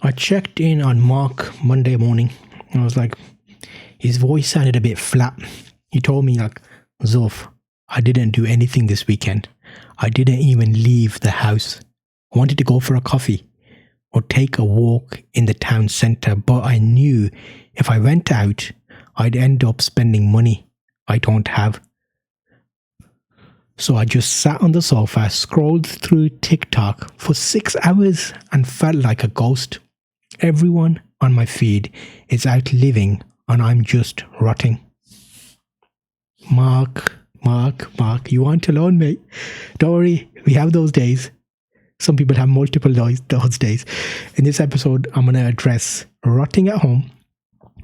I checked in on Mark Monday morning. And I was like, his voice sounded a bit flat. He told me like, Zulf, I didn't do anything this weekend. I didn't even leave the house. I wanted to go for a coffee or take a walk in the town centre, but I knew if I went out, I'd end up spending money I don't have. So I just sat on the sofa, scrolled through TikTok for 6 hours and felt like a ghost. Everyone on my feed is out living and I'm just rotting. Mark, you aren't alone, mate. Don't worry, we have those days. Some people have multiple those days. In this episode, I'm going to address rotting at home.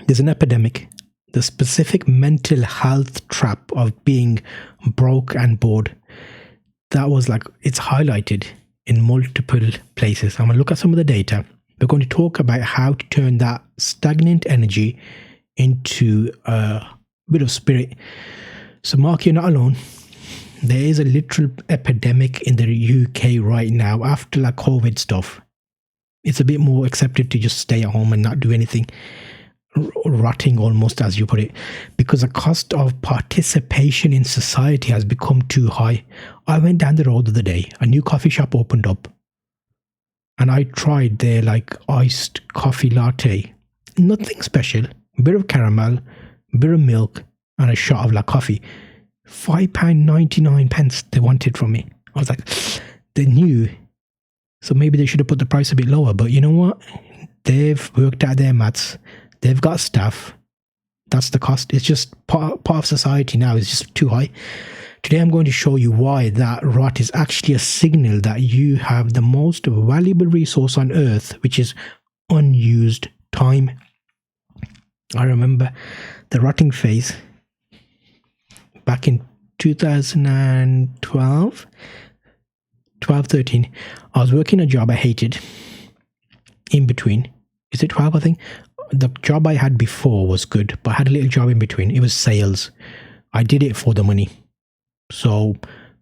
There's an epidemic. The specific mental health trap of being broke and bored. That was like, it's highlighted in multiple places. I'm going to look at some of the data. We're going to talk about how to turn that stagnant energy into a bit of spirit. So Mark, you're not alone. There is a literal epidemic in the UK right now after like COVID stuff. It's a bit more accepted to just stay at home and not do anything. Rotting almost, as you put it, because the cost of participation in society has become too high. I went down the road the other day, a new coffee shop opened up and I tried their like iced coffee latte. Nothing special, a bit of caramel, a bit of milk and a shot of like coffee. £5.99 they wanted from me. I was like, they knew, so maybe they should have put the price a bit lower, but you know what? They've worked out their maths. They've got staff. That's the cost. It's just part of society now. It's just too high. Today I'm going to show you why that rot is actually a signal that you have the most valuable resource on earth, which is unused time. I remember the rotting phase back in 2012, 13. I was working a job I hated. In between. Is it 12, I think? The job I had before was good, but I had a little job in between. It was sales. I did it for the money. So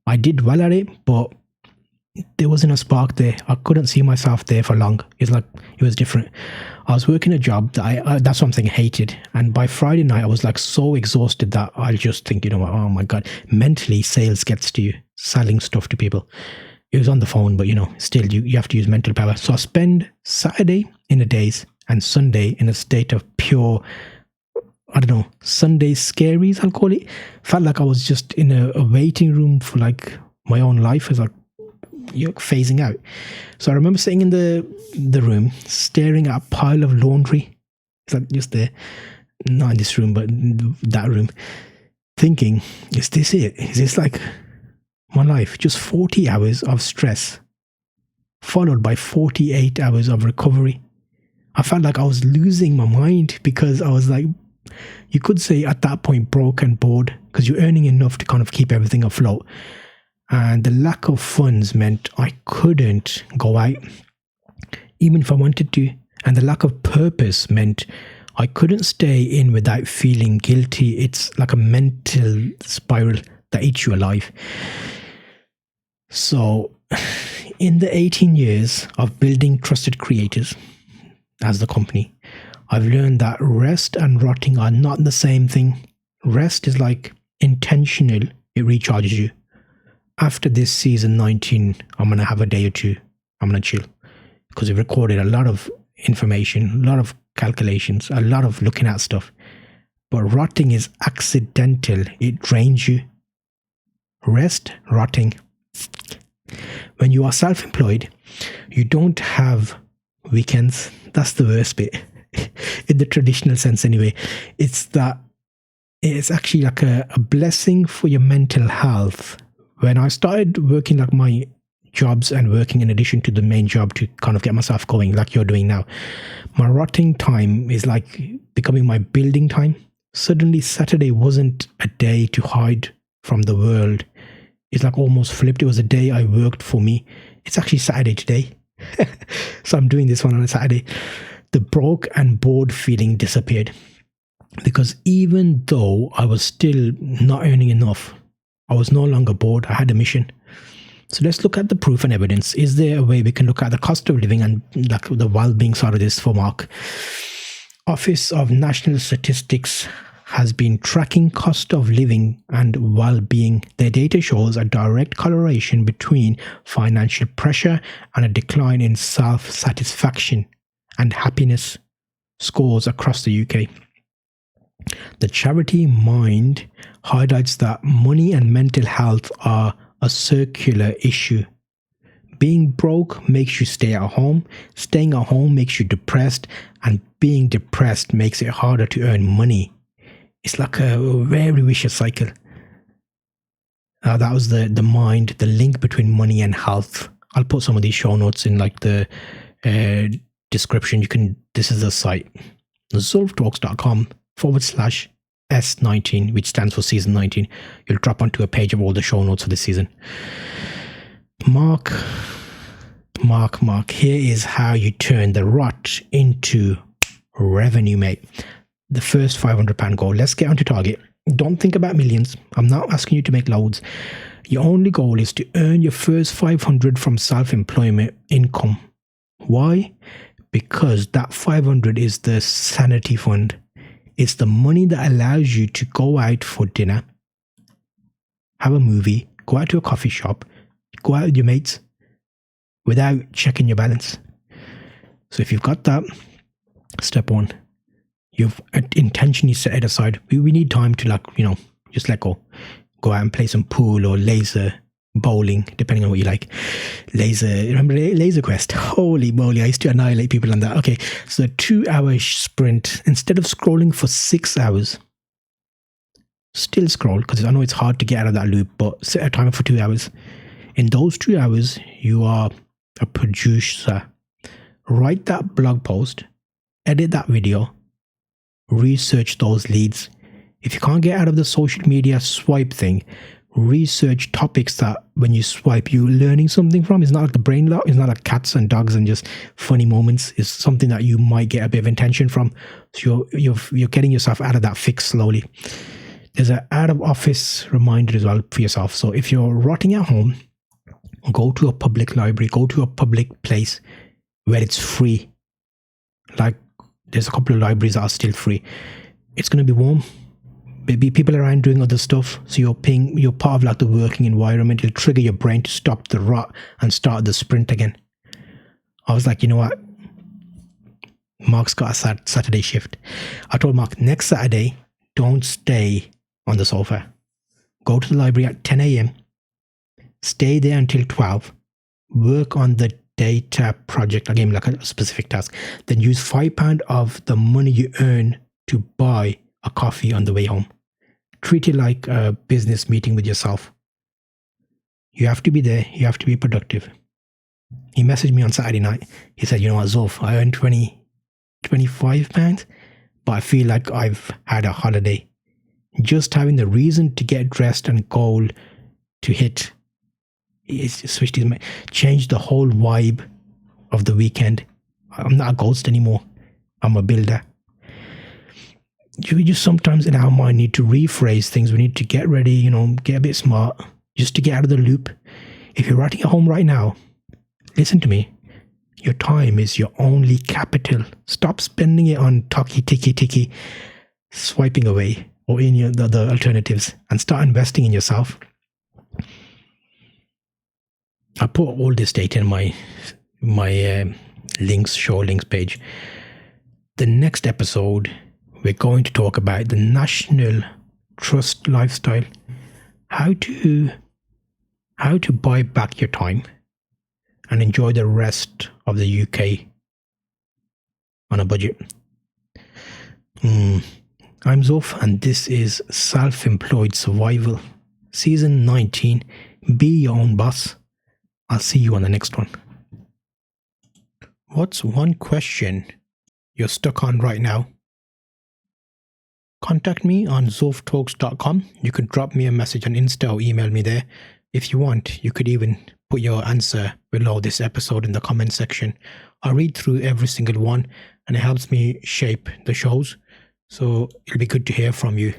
I did well at it, but there wasn't a spark there. I couldn't see myself there for long. It's like, it was different. I was working a job that that's something I hated. And by Friday night, I was like so exhausted that I just think, you know what, oh my God, mentally sales gets to you, selling stuff to people. It was on the phone, but you know, still you have to use mental power. So I spend Saturday in the days and Sunday in a state of pure, I don't know, Sunday scaries, I'll call it. Felt like I was just in a waiting room for like my own life as like you're phasing out. So I remember sitting in the room, staring at a pile of laundry. It's like just there, not in this room, but in that room, thinking, is this it? Is this like my life? Just 40 hours of stress, followed by 48 hours of recovery. I felt like I was losing my mind because I was like, you could say at that point broke and bored because you're earning enough to kind of keep everything afloat. And the lack of funds meant I couldn't go out, even if I wanted to. And the lack of purpose meant I couldn't stay in without feeling guilty. It's like a mental spiral that eats you alive. So in the 18 years of building trusted creators as the company, I've learned that rest and rotting are not the same thing. Rest is like intentional, it recharges you. After this season 19, I'm going to have a day or two. I'm going to chill because we've recorded a lot of information, a lot of calculations, a lot of looking at stuff. But rotting is accidental. It drains you. Rest, rotting. When you are self-employed, you don't have weekends. That's the worst bit. In the traditional sense anyway. It's actually like a blessing for your mental health. When I started working like my jobs and working in addition to the main job to kind of get myself going like you're doing now, my rotting time is like becoming my building time. Suddenly Saturday wasn't a day to hide from the world. It's like almost flipped. It was a day I worked for me. It's actually Saturday today. So I'm doing this one on a Saturday. The broke and bored feeling disappeared because even though I was still not earning enough, I was no longer bored. I had a mission. So let's look at the proof and evidence. Is there a way we can look at the cost of living and like the well-being side of this for Mark? Office of National Statistics has been tracking cost of living and well-being. Their data shows a direct correlation between financial pressure and a decline in self-satisfaction and happiness scores across the UK. The charity Mind highlights that money and mental health are a circular issue. Being broke makes you stay at home, staying at home makes you depressed, and being depressed makes it harder to earn money. It's like a very vicious cycle. That was the Mind, the link between money and health. I'll put some of these show notes in like the description. This is the site, zulftalks.com/S19, which stands for season 19. You'll drop onto a page of all the show notes for this season. Mark, here is how you turn the rot into revenue, mate. The first £500 goal. Let's get onto target. Don't think about millions. I'm not asking you to make loads. Your only goal is to earn your first 500 from self-employment income. Why? Because that 500 is the Sanity Fund. It's the money that allows you to go out for dinner, have a movie, go out to a coffee shop, go out with your mates without checking your balance. So if you've got that, step one, you've intentionally set it aside. We need time to just let go. Go out and play some pool or laser bowling, depending on what you like. Remember Laser Quest? Holy moly, I used to annihilate people on that. Okay, so a 2-hour sprint. Instead of scrolling for 6 hours, still scroll, because I know it's hard to get out of that loop, but set a timer for 2 hours. In those 2 hours, you are a producer. Write that blog post, edit that video, research those leads. If you can't get out of the social media swipe thing, research topics that when you swipe, you're learning something from. It's not like the brain lock. It's not like cats and dogs and just funny moments. It's something that you might get a bit of intention from. So you're getting yourself out of that fix slowly. There's an out of office reminder as well for yourself. So if you're rotting at home, go to a public library, go to a public place where it's free. Like there's a couple of libraries that are still free. It's going to be warm. Maybe people around doing other stuff. So you're part of like the working environment. It'll trigger your brain to stop the rot and start the sprint again. I was like, you know what? Mark's got a Saturday shift. I told Mark, next Saturday, don't stay on the sofa. Go to the library at 10 a.m. Stay there until 12. Work on the data project. Again, like a specific task. Then use £5 of the money you earn to buy a coffee on the way home. Treat it like a business meeting with yourself. You have to be there. You have to be productive. He messaged me on Saturday night. He said, you know what, Zulf, I earned £25, but I feel like I've had a holiday. Just having the reason to get dressed and goal to hit, changed the whole vibe of the weekend. I'm not a ghost anymore. I'm a builder. You just sometimes in our mind need to rephrase things. We need to get ready, get a bit smart just to get out of the loop. If you're writing at home right now, listen to me. Your time is your only capital. Stop spending it on ticky, swiping away or in the alternatives, and start investing in yourself. I put all this data in my show links page. The next episode, we're going to talk about the National Trust lifestyle, how to buy back your time and enjoy the rest of the UK on a budget. I'm Zulf, and this is Self-Employed Survival, Season 19. Be your own boss. I'll see you on the next one. What's one question you're stuck on right now? Contact me on zulftalks.com. You can drop me a message on Insta or email me there. If you want, you could even put your answer below this episode in the comment section. I read through every single one, and it helps me shape the shows. So it'll be good to hear from you.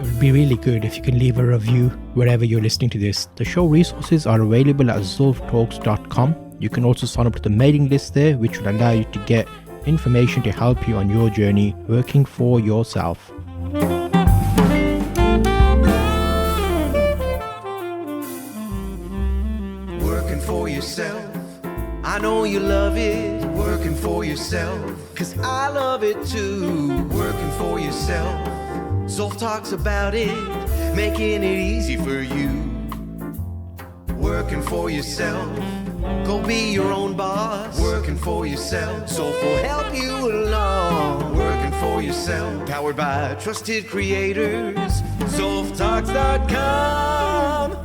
It would be really good if you can leave a review wherever you're listening to this. The show resources are available at zulftalks.com. You can also sign up to the mailing list there, which will allow you to get information to help you on your journey working for yourself. Working for yourself, I know you love it. Working for yourself, 'cause I love it too. Working for yourself, Zulf talks about it, making it easy for you. Working for yourself, go be your own boss. Working for yourself, Zulf will help you along. Working for yourself, powered by trusted creators. Zulftalks.com.